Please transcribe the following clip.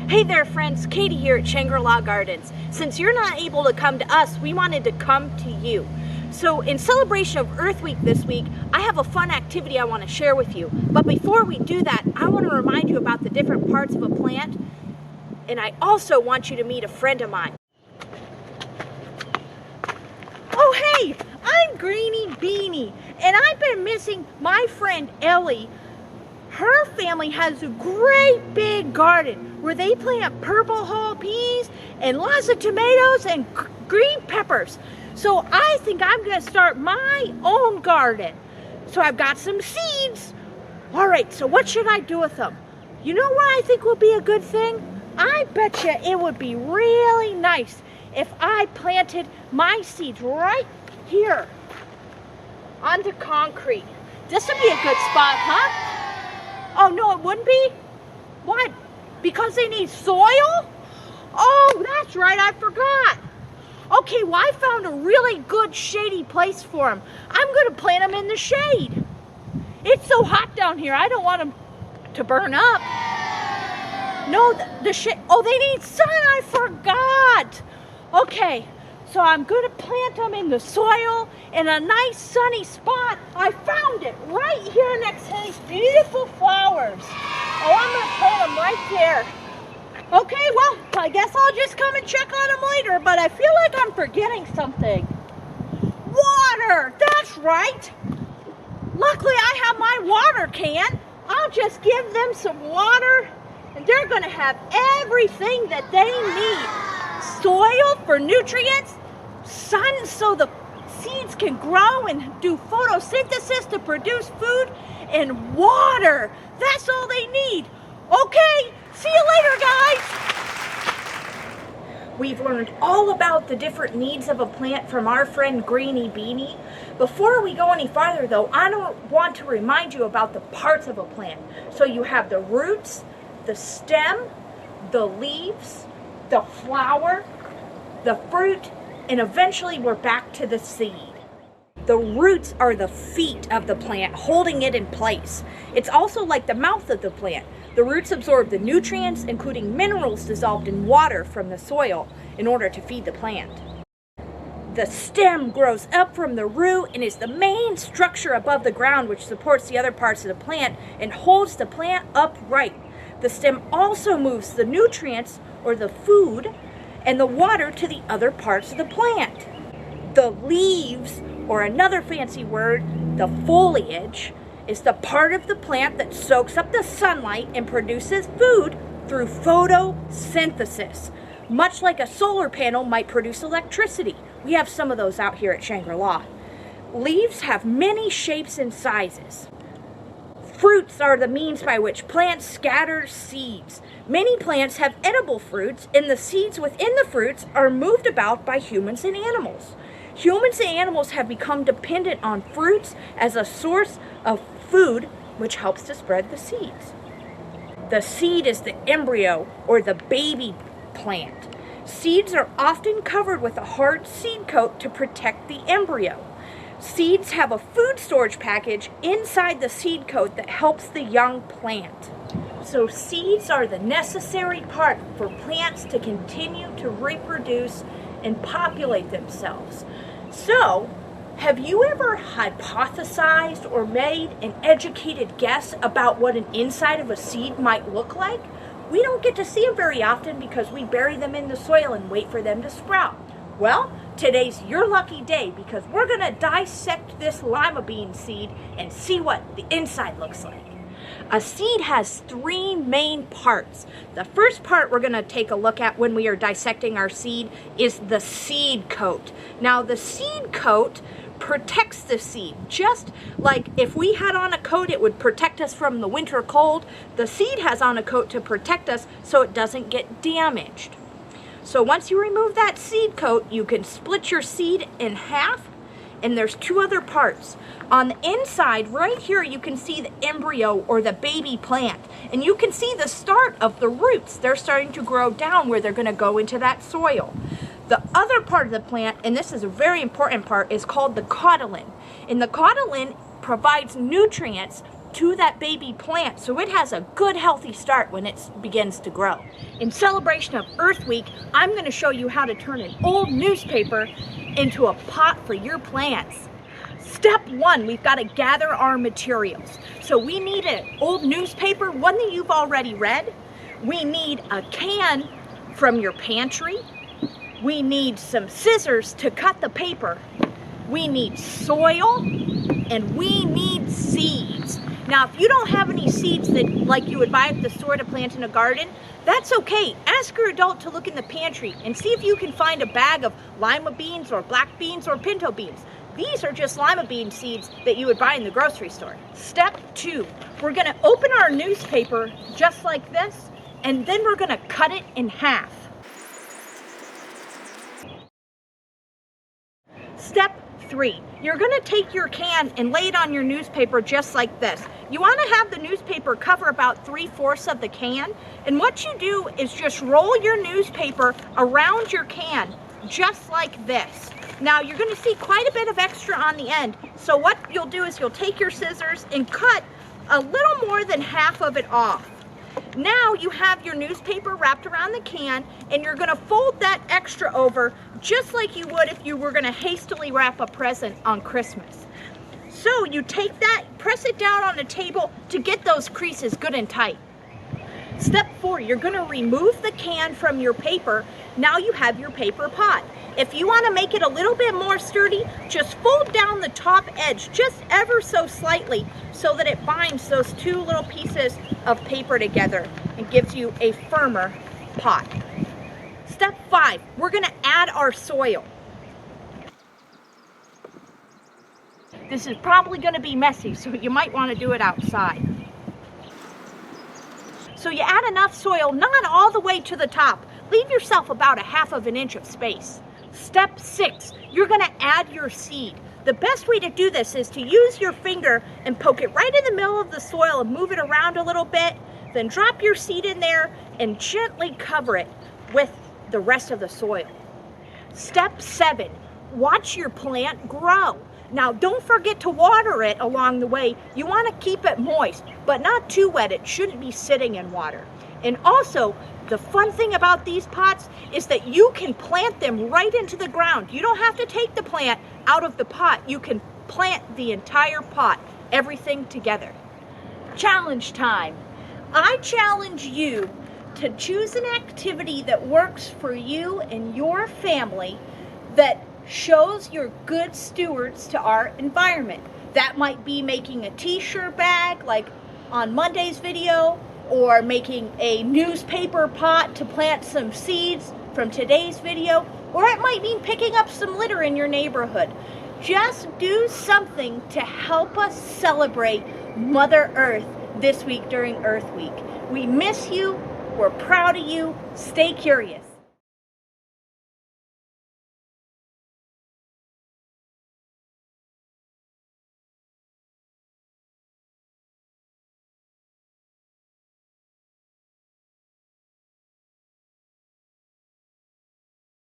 Hey there friends, Katie here at Shangri Gardens. Since you're not able to come to us, we wanted to come to you. So in celebration of Earth Week this week, I have a fun activity I want to share with you. But before we do that, I want to remind you about the different parts of a plant. And I also want you to meet a friend of mine. Oh hey, I'm Greenie Beanie, and I've been missing my friend Ellie. Her family has a great big garden where they plant purple hull peas and lots of tomatoes and green peppers. So I think I'm going to start my own garden. So I've got some seeds. All right, so what should I do with them? You know what I think would be a good thing? I bet you it would be really nice if I planted my seeds right here onto concrete. This would be a good spot, huh? Oh, no, it wouldn't be? What? Because they need soil? Oh, that's right, I forgot. Okay, well, I found a really good shady place for them. I'm going to plant them in the shade. It's so hot down here, I don't want them to burn up. No, the shade, oh, they need sun, I forgot. Okay, so I'm going to plant them in the soil in a nice sunny spot. I found it right here next to these beautiful flowers. Oh, I'm going to plant them right there. Okay, well, I guess I'll just come and check on them later, but I feel like I'm forgetting something. Water, that's right. Luckily, I have my water can. I'll just give them some water, and they're going to have everything that they need. Soil for nutrients, sun so the seeds can grow and do photosynthesis to produce food, and water. That's all they need. Okay, see you later, guys. We've learned all about the different needs of a plant from our friend Greenie Beanie. Before we go any farther though, I want to remind you about the parts of a plant. So you have the roots, the stem, the leaves, the flower, the fruit, and eventually we're back to the seed. The roots are the feet of the plant, holding it in place. It's also like the mouth of the plant. The roots absorb the nutrients, including minerals dissolved in water from the soil, in order to feed the plant. The stem grows up from the root and is the main structure above the ground, which supports the other parts of the plant and holds the plant upright. The stem also moves the nutrients, or the food, and the water to the other parts of the plant. The leaves, or another fancy word, the foliage, is the part of the plant that soaks up the sunlight and produces food through photosynthesis. Much like a solar panel might produce electricity. We have some of those out here at Shangri-La. Leaves have many shapes and sizes. Fruits are the means by which plants scatter seeds. Many plants have edible fruits, and the seeds within the fruits are moved about by humans and animals. Humans and animals have become dependent on fruits as a source of food, which helps to spread the seeds. The seed is the embryo, or the baby plant. Seeds are often covered with a hard seed coat to protect the embryo. Seeds have a food storage package inside the seed coat that helps the young plant. So seeds are the necessary part for plants to continue to reproduce and populate themselves. So, have you ever hypothesized or made an educated guess about what an inside of a seed might look like? We don't get to see them very often because we bury them in the soil and wait for them to sprout. Well, today's your lucky day because we're going to dissect this lima bean seed and see what the inside looks like. A seed has three main parts. The first part we're going to take a look at when we are dissecting our seed is the seed coat. Now the seed coat protects the seed. Just like if we had on a coat, it would protect us from the winter cold. The seed has on a coat to protect us so it doesn't get damaged. So once you remove that seed coat, you can split your seed in half, and there's two other parts. On the inside, right here, you can see the embryo or the baby plant, and you can see the start of the roots. They're starting to grow down where they're going to go into that soil. The other part of the plant, and this is a very important part, is called the cotyledon. And the cotyledon provides nutrients to that baby plant so it has a good healthy start when it begins to grow. In celebration of Earth Week, I'm going to show you how to turn an old newspaper into a pot for your plants. Step 1, we've got to gather our materials. So we need an old newspaper, one that you've already read. We need a can from your pantry. We need some scissors to cut the paper. We need soil, and we need seeds. Now, if you don't have any seeds that like you would buy at the store to plant in a garden, that's okay. Ask your adult to look in the pantry and see if you can find a bag of lima beans or black beans or pinto beans. These are just lima bean seeds that you would buy in the grocery store. Step 2, we're gonna open our newspaper just like this, and then we're gonna cut it in half. Step 3, you're going to take your can and lay it on your newspaper just like this. You want to have the newspaper cover about 3/4 of the can, and what you do is just roll your newspaper around your can just like this. Now you're going to see quite a bit of extra on the end, so what you'll do is you'll take your scissors and cut a little more than half of it off. Now you have your newspaper wrapped around the can, and you're going to fold that extra over just like you would if you were going to hastily wrap a present on Christmas. So you take that, press it down on a table to get those creases good and tight. Step 4, you're going to remove the can from your paper. Now you have your paper pot. If you want to make it a little bit more sturdy, just fold down the top edge just ever so slightly so that it binds those two little pieces of paper together and gives you a firmer pot. Step 5, we're going to add our soil. This is probably going to be messy, so you might want to do it outside. So you add enough soil, not all the way to the top. Leave yourself about 1/2 inch of space. Step 6, you're going to add your seed. The best way to do this is to use your finger and poke it right in the middle of the soil and move it around a little bit. Then drop your seed in there and gently cover it with the rest of the soil. Step 7, watch your plant grow. Now don't forget to water it along the way. You want to keep it moist, but not too wet. It shouldn't be sitting in water. And also, the fun thing about these pots is that you can plant them right into the ground. You don't have to take the plant out of the pot. You can plant the entire pot, everything together. Challenge time. I challenge you to choose an activity that works for you and your family that shows you're good stewards to our environment. That might be making a t-shirt bag like on Monday's video, or making a newspaper pot to plant some seeds from today's video, or it might mean picking up some litter in your neighborhood. Just do something to help us celebrate Mother Earth this week during Earth Week. We miss you. We're proud of you. Stay curious.